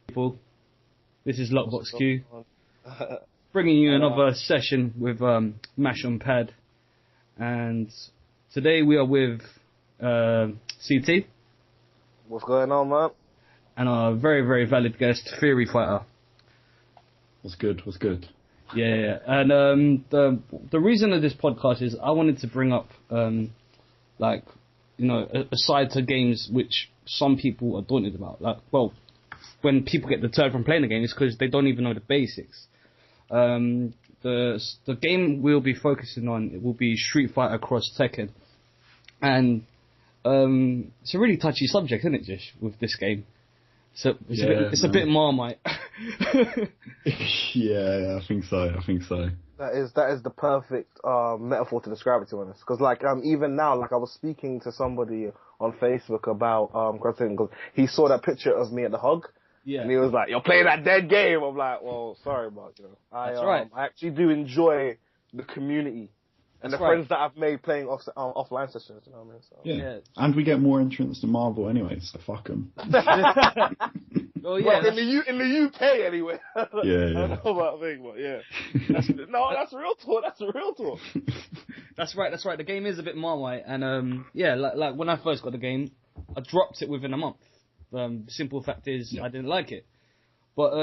People. This is Lockbox Q, bringing you another session with Mash on Pad, and today we are with CT. What's going on, man? And our very, very valid guest, Theory Fighter. What's good? Yeah. And the reason of this podcast is I wanted to bring up aside to games which some people are daunted about. When people get deterred from playing the game, it's because they don't even know the basics. The game we'll be focusing on, it will be Street Fighter Cross Tekken. And it's a really touchy subject, isn't it, Jish, with this game? So it's a bit Marmite. Yeah, I think so. That is the perfect metaphor to describe it, to be honest. Because even now, I was speaking to somebody on Facebook about Cross Tekken, because he saw that picture of me at the hug. Yeah. And he was like, "You're playing that dead game." I'm like, "Well, sorry, but That's right. I actually do enjoy the community and friends that I've made playing offline sessions." You know what I mean? So. Yeah. And we get more entrants than Marvel anyway, so fuck them. Oh yeah. Well, in the UK anyway. Yeah. I don't know about thing, but yeah. That's real talk. That's real talk. That's right. The game is a bit Marmite, and like when I first got the game, I dropped it within a month. Simple fact is, I didn't like it. But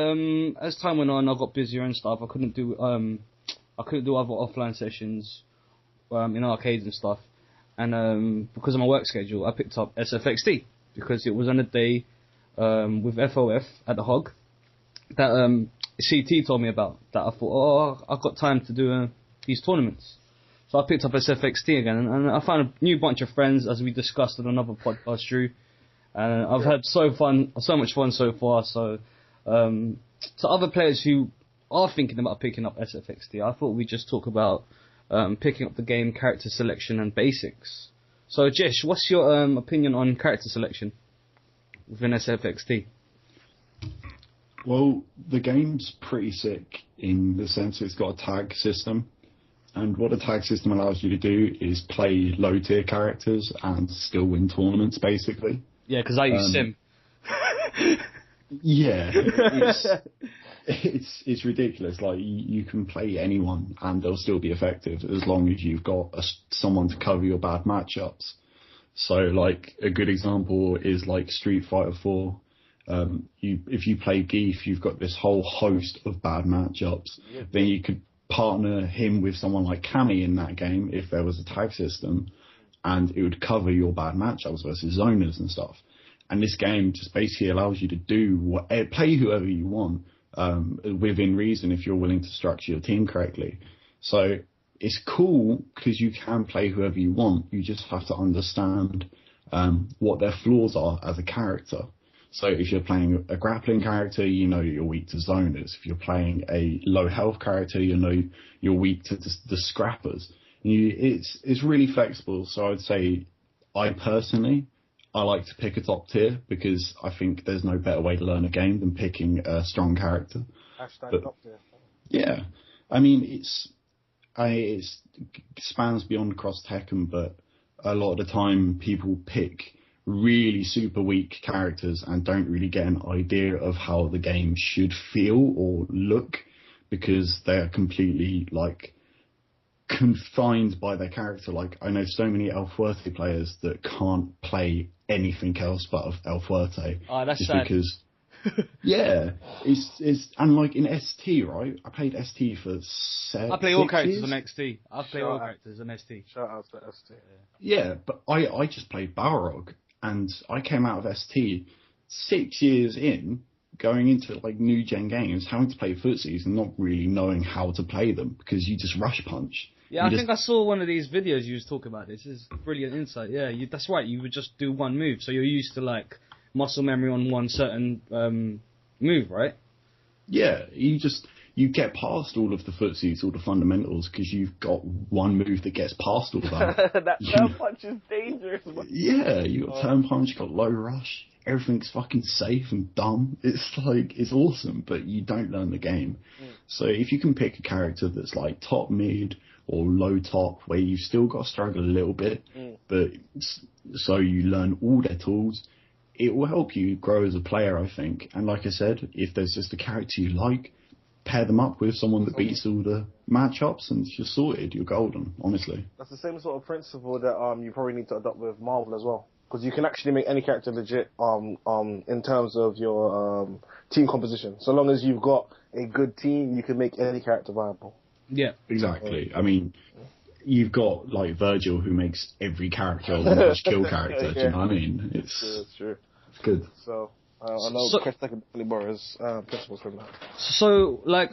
as time went on, I got busier and stuff. I couldn't do other offline sessions in arcades and stuff. And because of my work schedule, I picked up SFxT because it was on a day with FOF at the Hog that CT told me about. That I thought, I've got time to do these tournaments. So I picked up SFxT again, and I found a new bunch of friends, as we discussed on another podcast, Drew. And I've had so much fun so far. So, to other players who are thinking about picking up SFxT, I thought we'd just talk about picking up the game, character selection, and basics. So, Jish, what's your opinion on character selection within SFxT? Well, the game's pretty sick in the sense it's got a tag system. And what a tag system allows you to do is play low-tier characters and still win tournaments, basically. Yeah, because I use Sim. Yeah, it's ridiculous. Like you can play anyone and they'll still be effective as long as you've got someone to cover your bad matchups. So, like a good example is like Street Fighter 4. If you play Geef, you've got this whole host of bad matchups. Yeah. Then you could partner him with someone like Cammy in that game if there was a tag system. And it would cover your bad matchups versus zoners and stuff. And this game just basically allows you to play whoever you want within reason if you're willing to structure your team correctly. So it's cool because you can play whoever you want. You just have to understand what their flaws are as a character. So if you're playing a grappling character, you know you're weak to zoners. If you're playing a low health character, you know you're weak to the scrappers. It's really flexible, so I'd say I like to pick a top tier because I think there's no better way to learn a game than picking a strong character. Hashtag top tier. Yeah, I mean it spans beyond Cross Tekken, but a lot of the time people pick really super weak characters and don't really get an idea of how the game should feel or look because they're completely confined by their character. Like I know so many El Fuerte players that can't play anything else but El Fuerte. Oh, that's just sad. Because yeah, it's and like in ST, right? I played ST for I play all characters years. on XT. I play all characters on ST. Shout out to ST. Yeah, but I just played Balrog and I came out of ST 6 years in, going into like new gen games, having to play footsies and not really knowing how to play them because you just rush punch. Yeah, I think I saw one of these videos you was talking about. This is brilliant insight. Yeah, that's right. You would just do one move, so you're used to like muscle memory on one certain move, right? Yeah, you get past all of the footsies, all the fundamentals, because you've got one move that gets past all that. That turn punch is dangerous. Yeah, you got turn punch, you got low rush. Everything's fucking safe and dumb. It's awesome, but you don't learn the game. So if you can pick a character that's like top mid or low top, where you've still got to struggle a little bit, but so you learn all their tools, it will help you grow as a player, I think. And like I said, if there's just a character you like, pair them up with someone that beats all the matchups and you're sorted. You're golden, honestly. That's the same sort of principle that you probably need to adopt with Marvel as well. Because you can actually make any character legit in terms of your team composition. So long as you've got a good team, you can make any character viable. Yeah. Exactly. I mean, you've got like Virgil who makes every character a one-punch kill character. Do you know what I mean? It's true. It's good. So I know Chris definitely borrows principles from that. So like,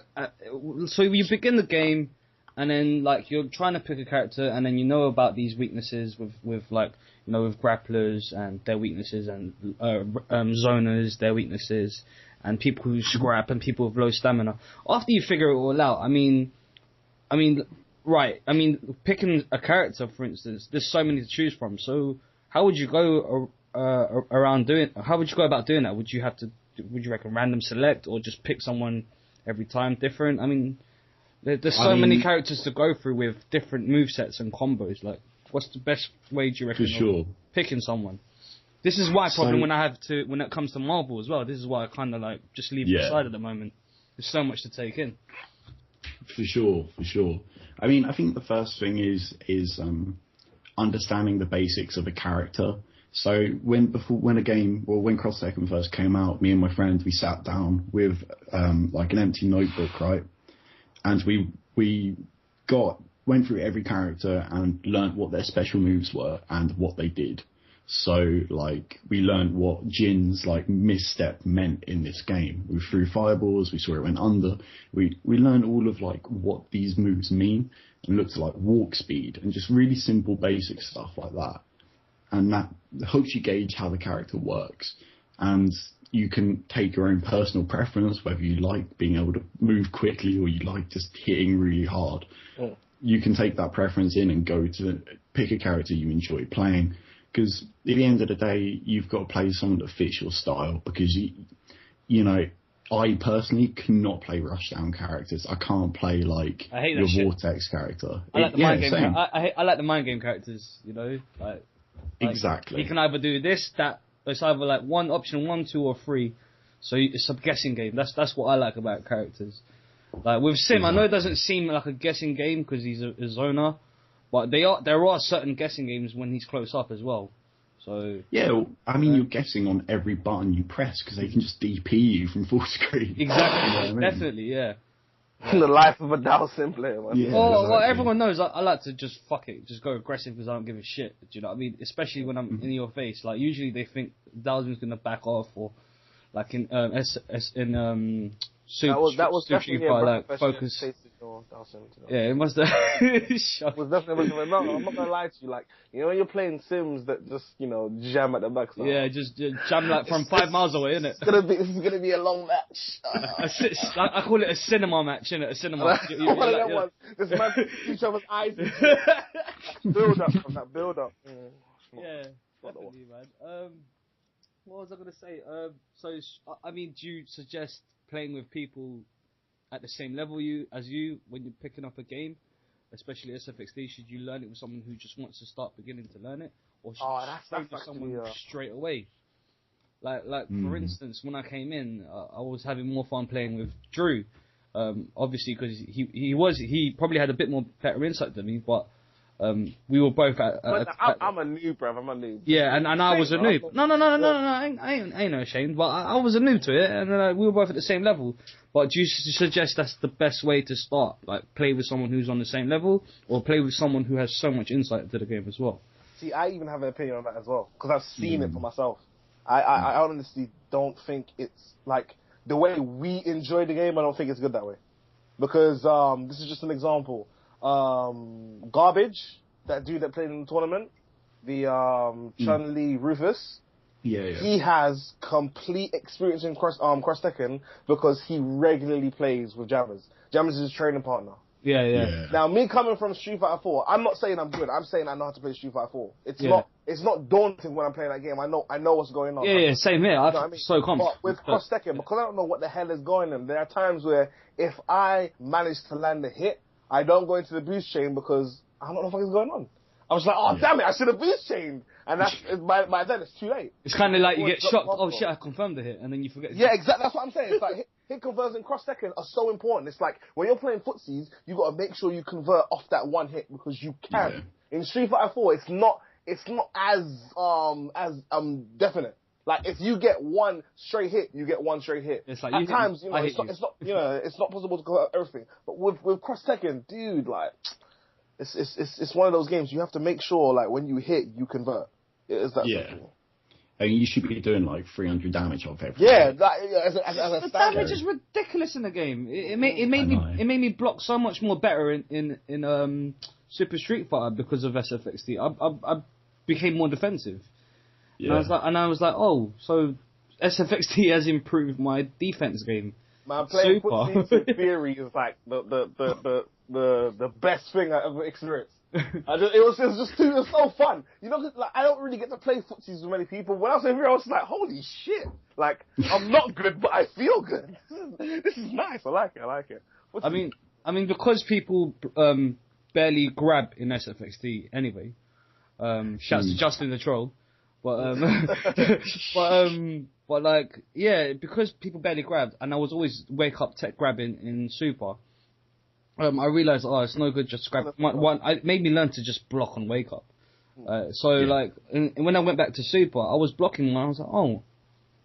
so you begin the game, and then like you're trying to pick a character, and then you know about these weaknesses with like, you know, with grapplers and their weaknesses, and zoners, their weaknesses, and people who scrap and people with low stamina. After you figure it all out, I mean, right? I mean, picking a character, for instance, there's so many to choose from. So how would you go around doing? How would you go about doing that? Would you reckon random select, or just pick someone every time different? I mean, there's so many characters to go through with different movesets and combos. Like, what's the best way, do you reckon, For sure. picking someone? This is my problem when it comes to Marvel as well. This is why I kind of like just leave it aside at the moment. There's so much to take in. For sure. I mean, I think the first thing is understanding the basics of a character. So when Cross Tekken first came out, me and my friends, we sat down with like an empty notebook, right? And we went through every character and learnt what their special moves were and what they did. So like we learnt what Jin's like misstep meant in this game. We threw fireballs, we saw it went under. We learned all of like what these moves mean and looked at like walk speed and just really simple basic stuff like that. And that helps you gauge how the character works. And you can take your own personal preference, whether you like being able to move quickly or you like just hitting really hard. Mm. You can take that preference in and go to pick a character you enjoy playing. Because at the end of the day, you've got to play someone that fits your style. Because, you know, I personally cannot play rushdown characters. I can't play, like, your Vortex character. I like the mind game. I like the mind game characters, you know? Like, exactly. You can either do this, that. It's either, like, option 1, 2, or 3. So it's a guessing game. That's what I like about characters. Like, with Sim, I know it doesn't seem like a guessing game because he's a zoner. But there are certain guessing games when he's close up as well. So yeah, well, I mean, you're guessing on every button you press because they can just DP you from full screen. Exactly, you know what I mean? Definitely, yeah. The life of a Dalsim player, man. Yeah, well, everyone knows I like to just fuck it, just go aggressive because I don't give a shit. Do you know what I mean? Especially when I'm in your face. Like usually they think Dalsim's gonna back off, or like in Super Street Fighter, like focus. Yeah, it must have. Was definitely no, I'm not gonna lie to you. Like, you know, when you're playing Sims that just, you know, jam at the back. Yeah, just jam like from 5 miles away, isn't it? This is gonna be a long match. I call it a cinema match, innit? A cinema. This man, each other's eyes. Build up from that. Build up. Yeah, definitely, man. What was I gonna say? So I mean, do you suggest playing with people at the same level as you when you're picking up a game, especially SFxT? Should you learn it with someone who just wants to start beginning to learn it, or should you start with someone straight away? Like for instance, when I came in, I was having more fun playing with Drew, obviously because he probably had a bit more better insight than me, but we were both I'm a noob, bruv. I'm a noob. Yeah, and I was a noob. No, I ain't no ashamed, but I was a noob to it, and we were both at the same level. But do you suggest that's the best way to start? Like, play with someone who's on the same level, or play with someone who has so much insight into the game as well? See, I even have an opinion on that as well, because I've seen it for myself. I honestly don't think it's, like, the way we enjoy the game, I don't think it's good that way. Because, this is just an example. Garbage, that dude that played in the tournament, the Chun-Li Rufus, he has complete experience in Cross Tekken because he regularly plays with Jammers. Jammers is his training partner. Yeah. Now, me coming from Street Fighter 4, I'm not saying I'm good. I'm saying I know how to play Street Fighter 4. It's not daunting when I'm playing that game. I know what's going on. Yeah, same here. I'm so confident. But with Cross Tekken, because I don't know what the hell is going on, there are times where if I manage to land a hit, I don't go into the boost chain because I don't know what is going on. I was like, oh damn it, I should have boost chained. And by then it's too late. It's kind of like you get shocked. Oh Possible. shit, I confirmed the hit, and then you forget. Yeah, exactly. That's what I'm saying. It's like hit conversions and cross second are so important. It's like when you're playing footsies, you got to make sure you convert off that one hit because you can. Yeah. In Street Fighter 4, it's not as definite. Like if you get one straight hit, you get one straight hit. It's like at times, it's not possible to convert everything. But with cross second, dude, like it's one of those games you have to make sure like when you hit, you convert. It is that simple. And you should be doing like 300 damage off every. Yeah, as a the damage is ridiculous in the game. It made me block so much more better in Super Street Fighter because of SFxT. I became more defensive. Yeah. And I was like, oh, so SFxT has improved my defense game. Man, playing footsies in theory is like the best thing I ever experienced. It was so fun. You know, like I don't really get to play footsies with many people. When I was in here, I was like, holy shit! Like I'm not good, but I feel good. This is nice. I like it. I mean, because people barely grab in SFxT anyway. Shouts to Justin the Troll, but like yeah, because people barely grabbed, and I was always wake up tech grabbing in Super. I realized, it's no good just grab one. It made me learn to just block on wake up. Like, when I went back to Super, I was blocking one. I was like, oh,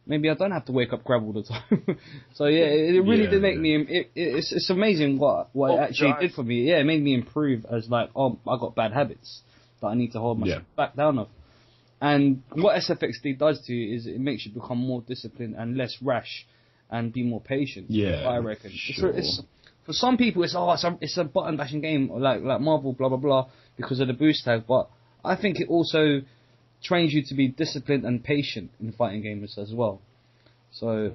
maybe I don't have to wake up grab all the time. So yeah, it really did make me. It's amazing what it actually did for me. Yeah, it made me improve as like, I got bad habits that I need to hold myself back down of. And what SFxT does to you is it makes you become more disciplined and less rash, and be more patient. Yeah, I reckon. Sure. For some people, it's a button bashing game like Marvel, blah blah blah, because of the boost tag. But I think it also trains you to be disciplined and patient in fighting games as well. So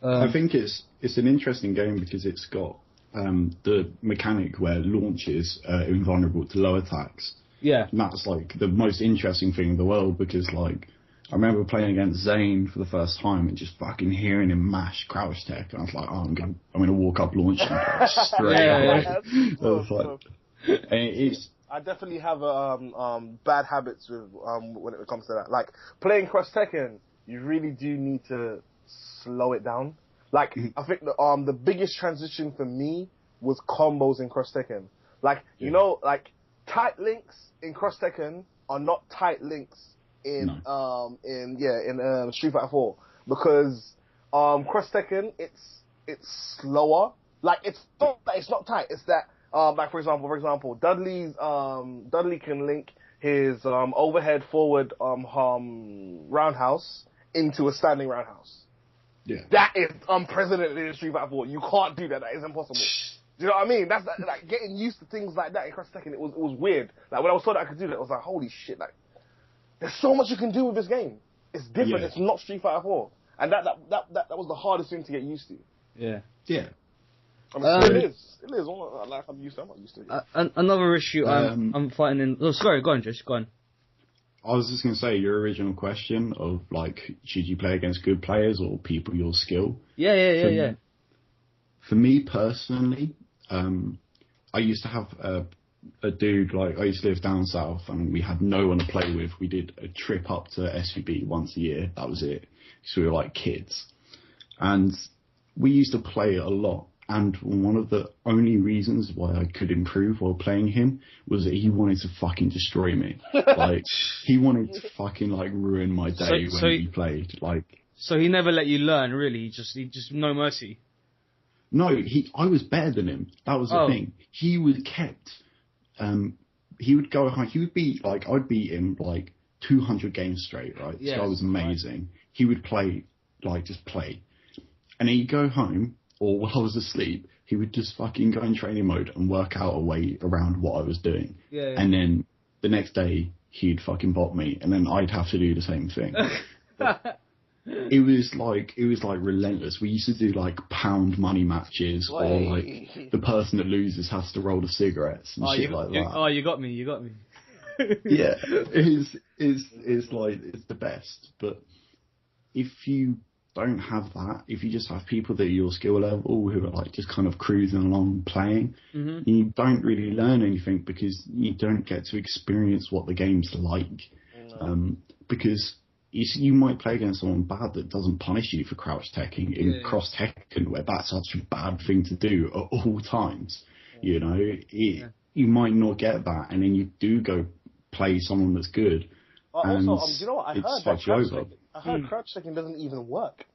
I think it's an interesting game because it's got the mechanic where launches are invulnerable to low attacks. Yeah, and that's like the most interesting thing in the world because like. I remember playing against Zane for the first time and just fucking hearing him mash crouch tech, and I was like, I'm gonna walk up launch and straight away. I definitely have bad habits with when it comes to that. Like playing Cross Tekken, you really do need to slow it down. Like I think the biggest transition for me was combos in Cross Tekken. Like you know, like tight links in Cross Tekken are not tight links in Street Fighter 4 because Cross Tekken it's slower. Like it's not tight. It's that like for example, Dudley can link his overhead forward roundhouse into a standing roundhouse. Yeah, that is unprecedented in Street Fighter 4. You can't do that. That is impossible. Do you know what I mean? That's like getting used to things like that in Cross Tekken. It was weird. Like when I was told that I could do that, I was like, holy shit! Like. There's so much you can do with this game. It's different. Yeah. It's not Street Fighter 4, and that was the hardest thing to get used to. Yeah. Yeah. I mean, it is. Like I'm not used to it. Another issue I'm fighting in. Oh, sorry. Go on, Josh. Go on. I was just going to say your original question of like, should you play against good players or people your skill? Yeah. For me personally, I used to have a dude, like, I used to live down south and we had no one to play with. We did a trip up to SVB once a year. That was it. So we were like kids. And we used to play a lot. And one of the only reasons why I could improve while playing him was that he wanted to fucking destroy me. Like, he wanted to fucking, like, ruin my day when we played. Like, so he never let you learn, really? He just no mercy? No, I was better than him. That was the thing. He would go home. He would be like, I'd beat him like 200 games straight, right? This guy was amazing. Right. He would play, like, just play. And he'd go home, or while I was asleep, he would just fucking go in training mode and work out a way around what I was doing. Yeah. And then the next day, he'd fucking bot me, and then I'd have to do the same thing. It was like relentless. We used to do like pound money matches, or like the person that loses has to roll the cigarettes and shit like that. Oh, you got me. Yeah, it's like, it's the best. But if you don't have that, if you just have people that are your skill level who are like just kind of cruising along playing, you don't really learn anything because you don't get to experience what the game's like. Because you might play against someone bad that doesn't punish you for crouch teching in cross Tekken, where that's such a bad thing to do at all times. You know, you might not get that, and then you do go play someone that's good. Also, you know what? I heard crouch teching doesn't even work.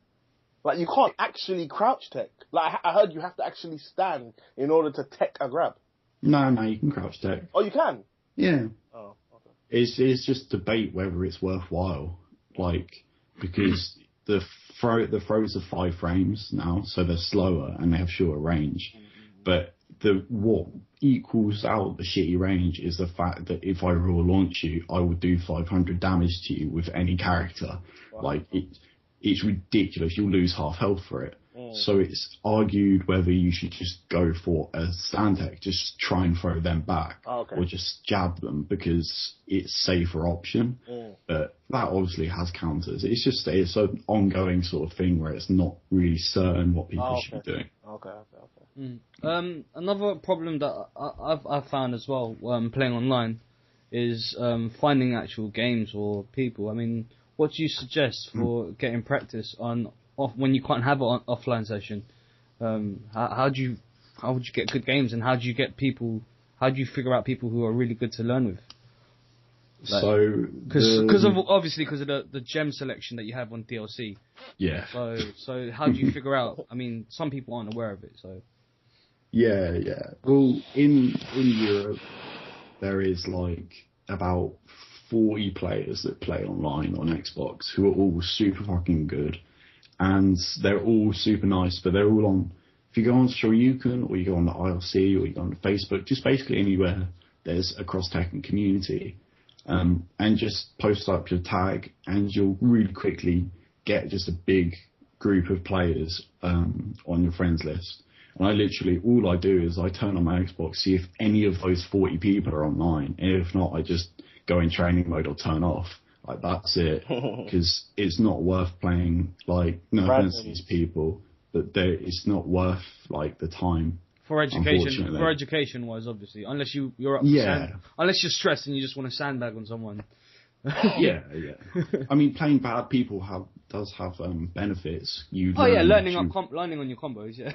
Like, you can't actually crouch tech. Like, I heard you have to actually stand in order to tech a grab. No, you can crouch tech. Oh, you can? Yeah. Oh, okay. It's just debate whether it's worthwhile. Like, because the throws are 5 frames now, so they're slower and they have shorter range. But what equals out the shitty range is the fact that if I raw launch you, I will do 500 damage to you with any character. Wow. Like, it's ridiculous. You'll lose half health for it. So it's argued whether you should just go for a stand tech, just try and throw them back, or just jab them because it's safer option. But that obviously has counters. It's an ongoing sort of thing where it's not really certain what people should be doing. Another problem that I've found as well playing online is finding actual games or people. I mean, what do you suggest for getting practice when you can't have an offline session? How would you get good games, and how do you figure out people who are really good to learn with? Like, so because of the gem selection that you have on DLC. Yeah. So how do you figure out? I mean, some people aren't aware of it. So. Yeah. Well, in Europe, there is like about 40 players that play online on Xbox who are all super fucking good, and they're all super nice, but they're all on, if you go on Shoryuken, or you go on the IRC, or you go on Facebook, just basically anywhere there's a cross-Tekken community, and just post up your tag, and you'll really quickly get just a big group of players on your friends list. And all I do is I turn on my Xbox, see if any of those 40 people are online, and if not, I just go in training mode or turn off. Like, that's it. Because it's not worth playing, like, no offense to these people, but it's not worth, like, the time. For education wise, obviously. Unless you're up unless you're stressed and you just want to sandbag on someone. yeah. I mean, playing bad people does have benefits. Learning on your combos, yeah.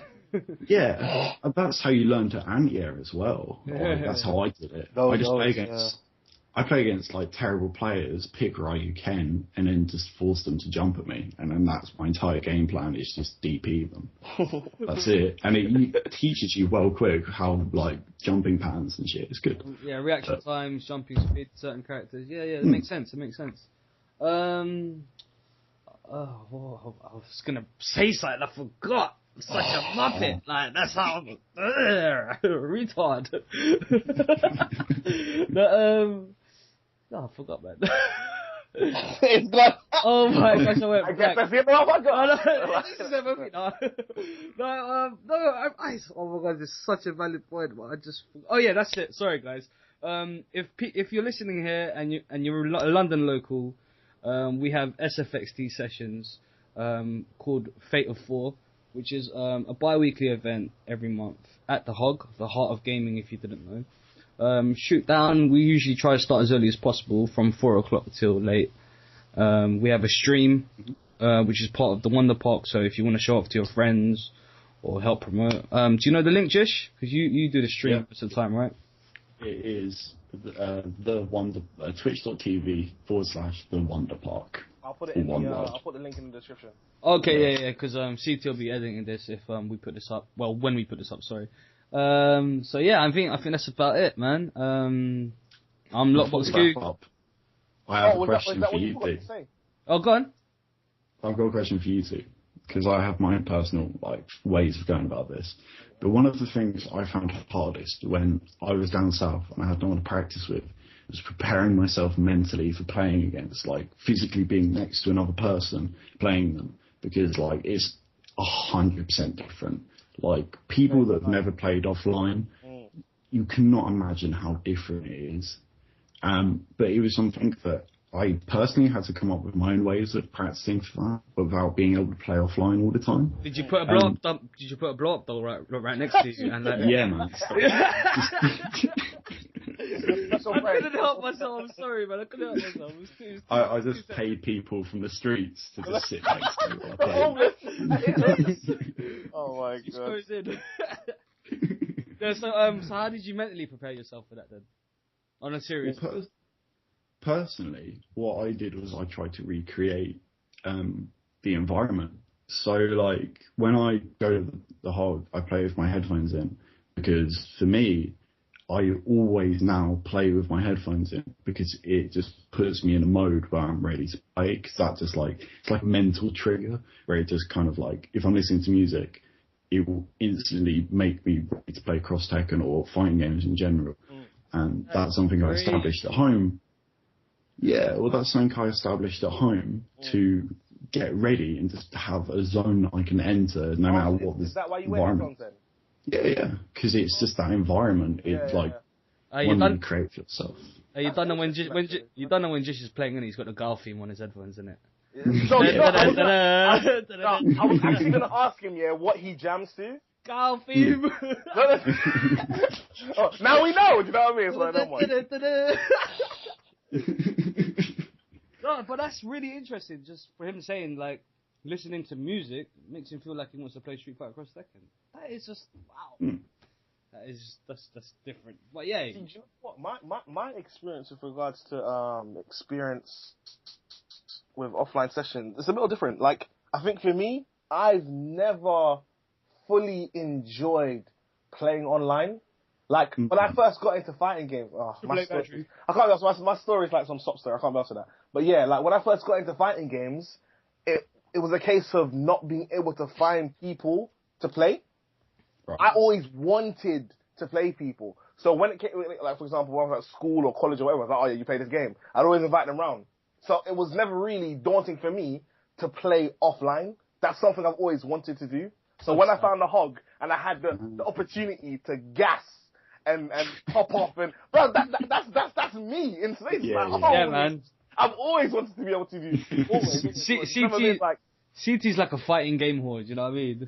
Yeah, that's how you learn to anti-air as well. That's how I did it. I play against like terrible players, pick Ryu Ken, and then just force them to jump at me, and then that's my entire game plan, is just DP them. That's it, and it teaches you well quick how like jumping patterns and shit is good. Yeah, reaction times, jumping speed, certain characters. Yeah, it makes sense. I was gonna say something, I forgot. I'm such a muppet. Like, that's how retard. I forgot, man. It's gone. Oh my gosh, I went I back. guess that's it. Oh my god. Oh my god, this is such a valid point. But that's it. Sorry, guys. If you're listening here and you're a London local, we have SFxT sessions called Fate of 4, which is a bi-weekly event every month at the Hog, the Heart of Gaming, if you didn't know. Shoot down, we usually try to start as early as possible from 4 o'clock till late. We have a stream, which is part of the Wonder Park, so if you want to show off to your friends or help promote. Do you know the link, Jish? Because you do the stream most of the time, right? It is the Wonder twitch.tv/the Wonder Park. I'll put it in I'll put the link in the description. Okay, yeah, because CT will be editing this if we put this up. Well, when we put this up, sorry. So yeah, I think that's about it, man. I'm Lockbox Q. I have a question for you two. Oh, go on. I've got a question for you two, because I have my own personal ways of going about this. But one of the things I found hardest when I was down south and I had no one to practice with was preparing myself mentally for playing against, physically being next to another person playing them, because it's 100% different. People that have never played offline, you cannot imagine how different it is. But it was something that I personally had to come up with my own ways of practicing for that without being able to play offline all the time. Did you put a blow up? Did you put a blow up doll right next to you? And yeah, man. I couldn't help myself. I'm sorry, man. I couldn't help myself. I just paid people from the streets to just sit next to me while I played. Oh my god. Yeah, so how did you mentally prepare yourself for that then? On a serious note. Personally, what I did was I tried to recreate the environment. So, like, when I go to the hog, I play with my headphones in, because for me, I always now play with my headphones in, because it just puts me in a mode where I'm ready to play, because that just, like, it's like a mental trigger, where it just kind of, like, if I'm listening to music, it will instantly make me ready to play Cross Tekken or fighting games in general. And that's something I established at home. Yeah, well, that's something I established at home to get ready and just have a zone that I can enter no matter what this environment. Is that why you wear headphones then? Yeah, because it's just that environment. It's one you create for yourself. You don't know when Jish is playing and he's got the Gal theme on his headphones, isn't it? I was actually going to ask him, what he jams to. Gal theme. Now we know. Do you know what I mean? No, but that's really interesting. Just for him saying, like, listening to music makes him feel like he wants to play Street Fighter Cross Tekken. That is just wow. That's different. But yeah. See, do you know what? My experience with regards to experience with offline sessions, it's a little different. Like, I think for me, I've never fully enjoyed playing online. Like, when I first got into fighting games, my story is like some sob story, I can't answer that. But yeah, like, when I first got into fighting games, it was a case of not being able to find people to play. Right. I always wanted to play people. So when it came, like, for example, when I was at school or college or whatever, I was like, oh yeah, you play this game. I'd always invite them around. So it was never really daunting for me to play offline. That's something I've always wanted to do. So when I found the hog and I had the opportunity to gas and pop off and bro, that's me in space. Yeah, man. I've always wanted to be able to do. Always. CT's like a fighting game horde, you know what I mean?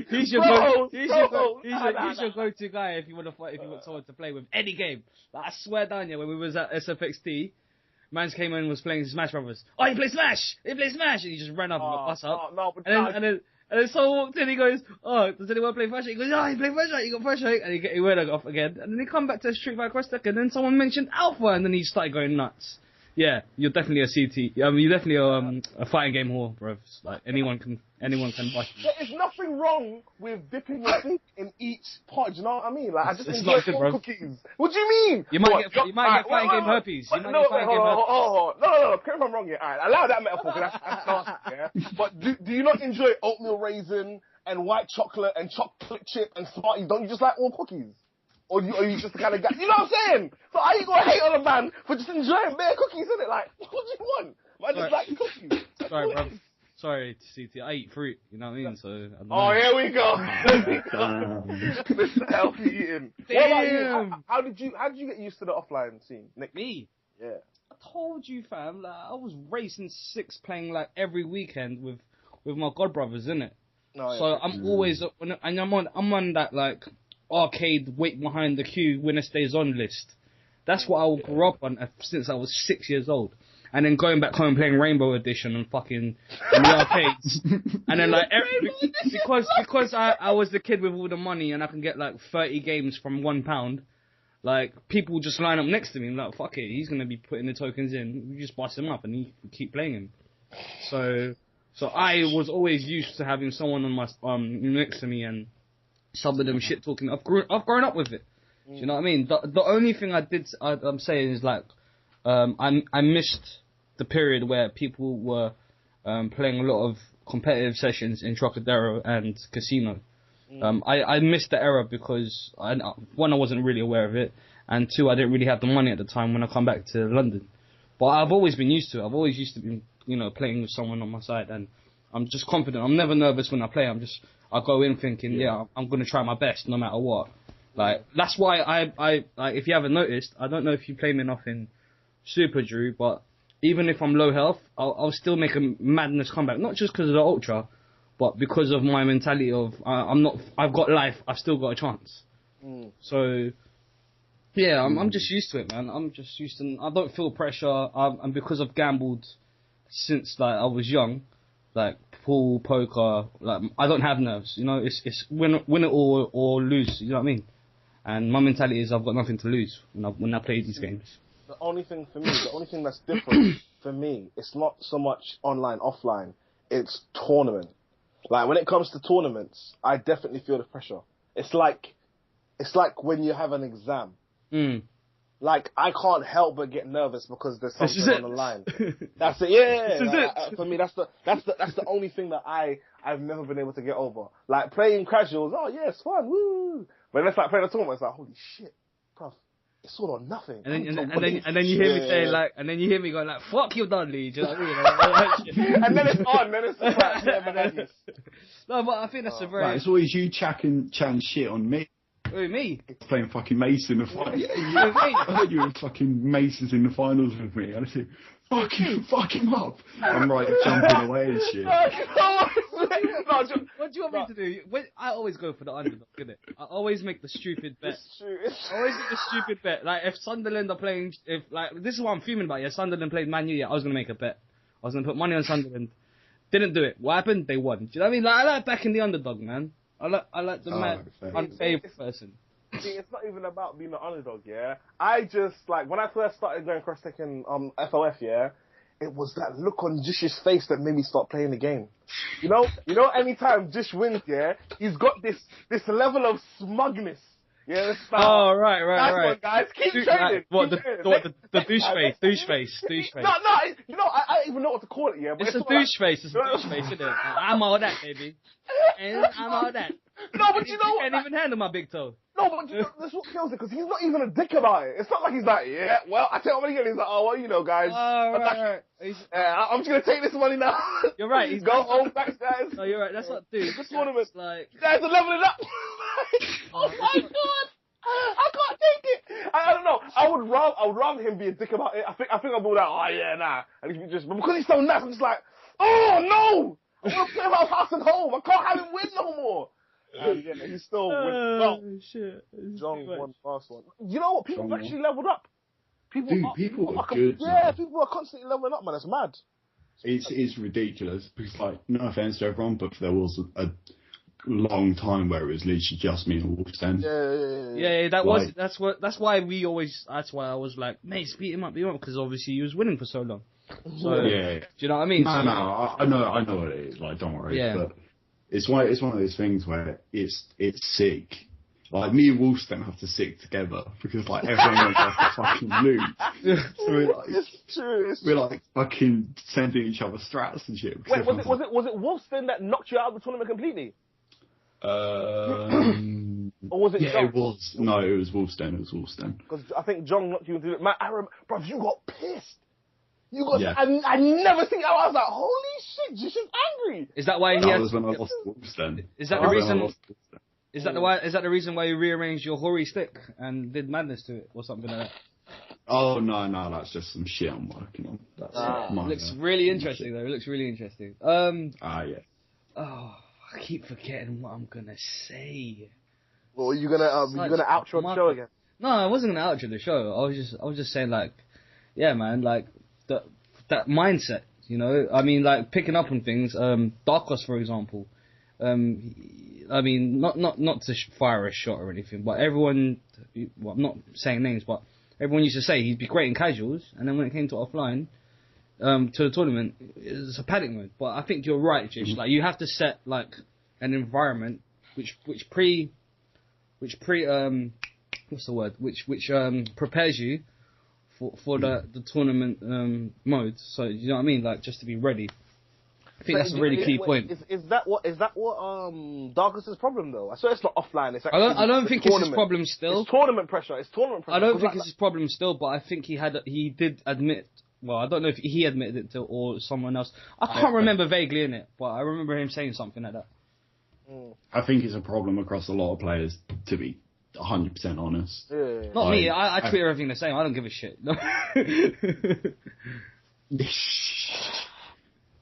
He's your go-to guy if you want to fight, if you want someone to play with any game. Like, I swear down, when we was at SFxT, Mans came in and was playing Smash Brothers. Oh, you play Smash! You play Smash! And he just ran up and got bust up. And then someone walked in, he goes, oh, does anyone play Flashlight? He goes, oh, you play Flashlight, you got Flashlight. And he went off again. And then he come back to Street Fighter Cross Tekken, and then someone mentioned Alpha, and then he started going nuts. Yeah, you're definitely a CT. You're definitely a fighting game whore, bro. Like, anyone can bust you. There is nothing wrong with dipping your feet in each pot, you know what I mean? Like, I just enjoy cookies. What do you mean? You might get fighting game herpes. No, correct if I'm wrong here. Alright, allow that metaphor, because that's nasty, yeah? But do you not enjoy oatmeal raisin and white chocolate and chocolate chip and Smarties? Don't you just like all cookies? Or are you just the kind of guy, you know what I'm saying? So are you gonna hate on a man for just enjoying bare cookies, isn't it? Like, what do you want? I just like cookies. Sorry, bro. Sorry, CT. I eat fruit, you know what I mean? So, I don't know. Here we go. Mr. Healthy eating. What about you? How did you get used to the offline scene, Nick? Me? Yeah. I told you, fam. Like, I was racing 6 playing like every weekend with my godbrothers, innit? Oh, yeah. So I'm always I'm on that like arcade wait behind the queue winner stays on list. That's what I grew up on since I was 6 years old. And then going back home playing Rainbow Edition and fucking in the arcades. And then like because I was the kid with all the money and I can get like 30 games from £1, like people just line up next to me and like, fuck it, he's gonna be putting the tokens in. We just bust him up and he keep playing him. So I was always used to having someone on my next to me and some of them shit talking. I've grown up with it. Do you know what I mean? The only thing I'm saying is like I missed the period where people were playing a lot of competitive sessions in Trocadero and Casino. I missed the era because one, I wasn't really aware of it, and two, I didn't really have the money at the time when I come back to London. But I've always been used to it. I've always used to be, playing with someone on my side, and I'm just confident. I'm never nervous when I play. I go in thinking, I'm going to try my best no matter what. Like, that's why I like, if you haven't noticed, I don't know if you play me enough in Super Drew, but even if I'm low health, I'll still make a madness comeback. Not just because of the ultra, but because of my mentality of, I've got life, I've still got a chance. So, yeah, I'm just used to it, man. I'm just used to, I don't feel pressure, and because I've gambled since, like, I was young, like, pool, poker, like, I don't have nerves, you know, it's win it or lose, you know what I mean? And my mentality is I've got nothing to lose when I play these games. The only thing that's different for me, it's not so much online, offline, it's tournament. Like, when it comes to tournaments, I definitely feel the pressure. It's like when you have an exam. Like, I can't help but get nervous because there's something on the line. That's it, yeah. For me, that's the only thing that I've never been able to get over. Like, playing casuals, oh yeah, it's fun, woo. But it's like playing a tournament, it's like, holy shit, bruv, it's all or nothing. And then you hear me saying like, and then you hear me going like, fuck you, Dudley. Do you know what I mean? And then it's on, then it's like, yeah, madness. No, but I think that's a very. Right, it's always you chatting shit on me. Who, me? Playing fucking Mace in the final. I heard you were fucking Maces in the finals with me. I said, fuck him up. I'm right jumping away and shit. What do you want me to do? I always go for the underdog, innit? I always make the stupid bet. It's true. I always make the stupid bet. Like, if Sunderland are playing, this is what I'm fuming about, yeah, Sunderland played Man U, yeah, I was going to make a bet. I was going to put money on Sunderland. Didn't do it. What happened? They won. Do you know what I mean? Like, I like backing the underdog, man. I like the mad, unfavourite person. See, it's not even about being an underdog, yeah? I just, like, when I first started going cross-taking FOF, yeah, it was that look on Jish's face that made me start playing the game. You know, anytime Jish wins, yeah, he's got this level of smugness. Yeah, that's right. Nice one, guys. Keep training. What, the douche face. No, you know, I don't even know what to call it, yeah. But it's a douche face, isn't it? I'm all that, baby. And I'm all that. No, but you know what? You can't even handle my big toe. No, but you know, that's what kills it, because he's not even a dick about it. It's not like he's like, yeah, well, I tell him again, he's like, oh, well, you know, guys. Right. I'm just going to take this money now. You're right. Go home, thanks, guys. No, you're right. That's what, dude. This tournament, like, you guys are leveling up. Oh my God. I can't take it. I don't know. I would rather him be a dick about it. I think I'll be like, oh yeah, nah. And but because he's so nice, I'm just like, oh no! I want to play my house and home. I can't have him win no more. And yeah, he's still winning. Well, shit. John won the last one. You know what? People have actually leveled up. People are good. Yeah, people are constantly leveling up, man. It's mad. It's ridiculous because, like, no offense to everyone, but there was a long time where it was literally just me and Wolfstein. Yeah. That's why I was like, mate, beat him up, because obviously he was winning for so long. So, yeah. Do you know what I mean? No, I know what it is. Like, don't worry. Yeah. But it's one of those things where it's sick. Like, me and Wolfstein have to stick together because, like, everyone else has to fucking lose. So it's true. We're like fucking sending each other strats and shit. Wait, was it Wolfstein that knocked you out of the tournament completely? Or was it yeah, John? it was. No, it was Wolfstein. Because I think John knocked you into it. Man, bro, you got pissed. You got. Yeah. I never think. I was like, holy shit, Jish is angry. Is that why he That was when I lost Wolfstein. Is that the reason? Is that the reason why you rearranged your Hori stick and did madness to it or something like that? Oh no, that's just some shit I'm working on. That's looks really interesting though. It looks really interesting. Yeah. Oh. I keep forgetting what I'm gonna say. Well, are you gonna outro the show again? No, I wasn't gonna outro the show. I was just saying, like, yeah, man, like that mindset, you know. I mean, like picking up on things. Darkos, for example. I mean, not to fire a shot or anything, but everyone. Well, I'm not saying names, but everyone used to say he'd be great in casuals, and then when it came to offline. To the tournament, it's a panic mode. But I think you're right, Jish. Mm-hmm. Like, you have to set like an environment which what's the word? Which prepares you for the tournament mode. So you know what I mean? Like, just to be ready. I think that's a really key point. Is that what Darkus' problem though? I swear it's not offline. It's I don't think it's his problem still. It's tournament pressure. I don't think it's his problem still, but I think he did admit. Well, I don't know if he admitted it to or someone else. I can't remember vaguely in it, but I remember him saying something like that. I think it's a problem across a lot of players, to be 100% honest. Yeah. Not me. I treat everything the same. I don't give a shit.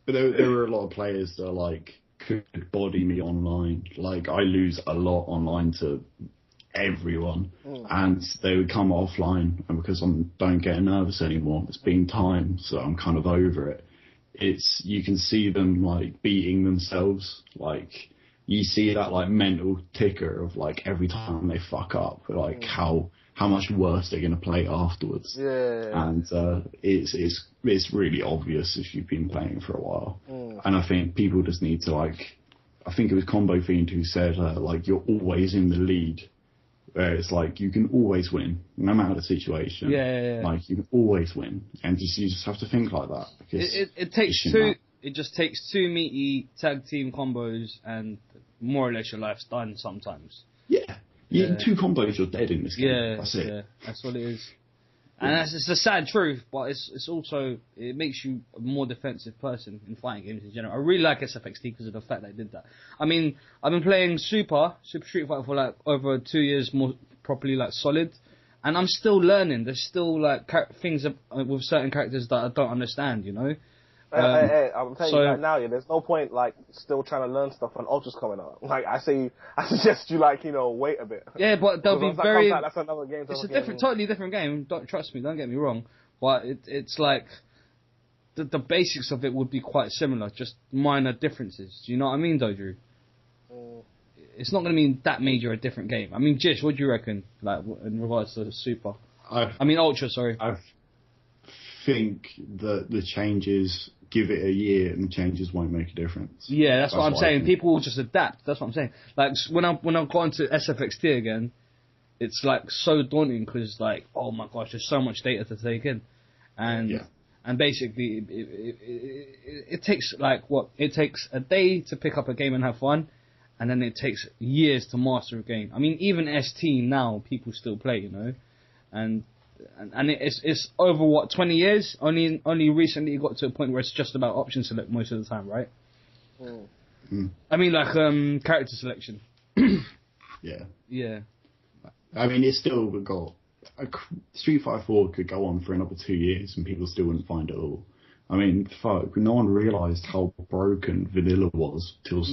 But there were a lot of players that like could body me online. Like I lose a lot online to everyone, and they would come offline, and because I don't get nervous anymore, it's been time, so I'm kind of over it. You can see them like beating themselves, like you see that like mental ticker of like every time they fuck up, like how much worse they're gonna play afterwards. And it's really obvious if you've been playing for a while. And I think people just need to like, I think it was Combo Fiend who said like you're always in the lead. Where it's like you can always win, no matter the situation. Yeah. Like you can always win, and you just have to think like that. Because it takes two. It just takes two meaty tag team combos, and more or less your life's done sometimes. Yeah. Two combos, you're dead in this game. Yeah, that's it. Yeah, that's what it is. And it's the sad truth, but it's also, it makes you a more defensive person in fighting games in general. I really like SFxT because of the fact that I did that. I mean, I've been playing Super Street Fighter for like over 2 years more properly, like solid, and I'm still learning. There's still like things with certain characters that I don't understand, you know? Hey, I'm telling you right now, there's no point like still trying to learn stuff when Ultra's coming out. Like I suggest you like wait a bit. Yeah, but they'll be very. That's another game. It's a totally different game. Don't trust me. Don't get me wrong. But it's like the basics of it would be quite similar, just minor differences. Do you know what I mean, though, Drew? It's not going to be that major a different game. I mean, Jish, what do you reckon? Like in regards to Super? Ultra. Sorry. I think that the changes. Give it a year and changes won't make a difference. Yeah, that's what I'm saying. People will just adapt. That's what I'm saying. Like when I've gone to SFxT again, it's like so daunting because like, oh my gosh, there's so much data to take in, and basically it takes like it takes a day to pick up a game and have fun, and then it takes years to master a game. I mean, even ST now people still play, you know, and it's over 20 years. Only recently it got to a point where it's just about option select most of the time, right? I mean, like character selection. Yeah. I mean, it's still got Street Fighter 4 could go on for another 2 years and people still wouldn't find it all. I mean, fuck, no one realised how broken vanilla was till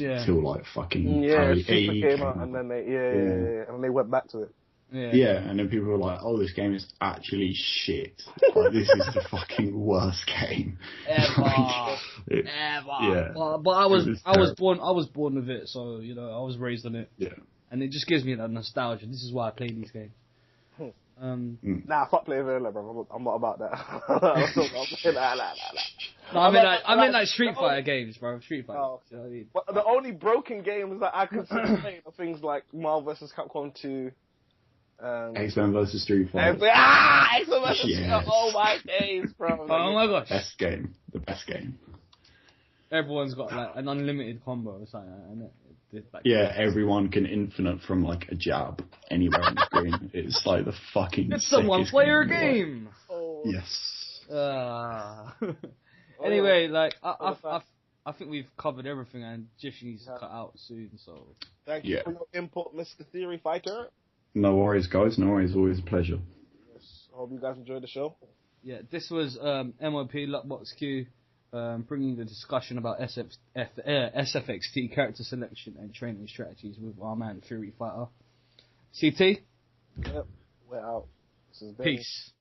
like fucking Super came out and then and they went back to it. Yeah, and then people were like, "Oh, this game is actually shit. Like, this is the fucking worst game ever." Yeah. But I was born with it, so you know I was raised on it. Yeah. And it just gives me that nostalgia. This is why I play these games. Nah, fuck playing vanilla, bro. I'm not about that. No, I mean like Street Fighter games, bro. Street Fighter. Oh. You know what I mean? But the only broken games that I consider playing are things like Marvel vs. Capcom 2. X-Men vs. Street Fighter. X-Men vs. Yes. Oh my days, bro. Oh my gosh. The best game. Everyone's got like an unlimited combo or something, everyone can infinite from like a jab anywhere on the screen. It's like the fucking it's a one-player game. Oh. Yes. Anyway, like I think we've covered everything, and Jish needs to cut out soon. So thank you for your input, Mr. Theory Fighter. No worries, guys. No worries. Always a pleasure. Yes. I hope you guys enjoyed the show. Yeah, this was MOP Luckbox Q bringing the discussion about SFxT character selection and training strategies with our man Fury Fighter. CT? Yep, we're out. This is Peace.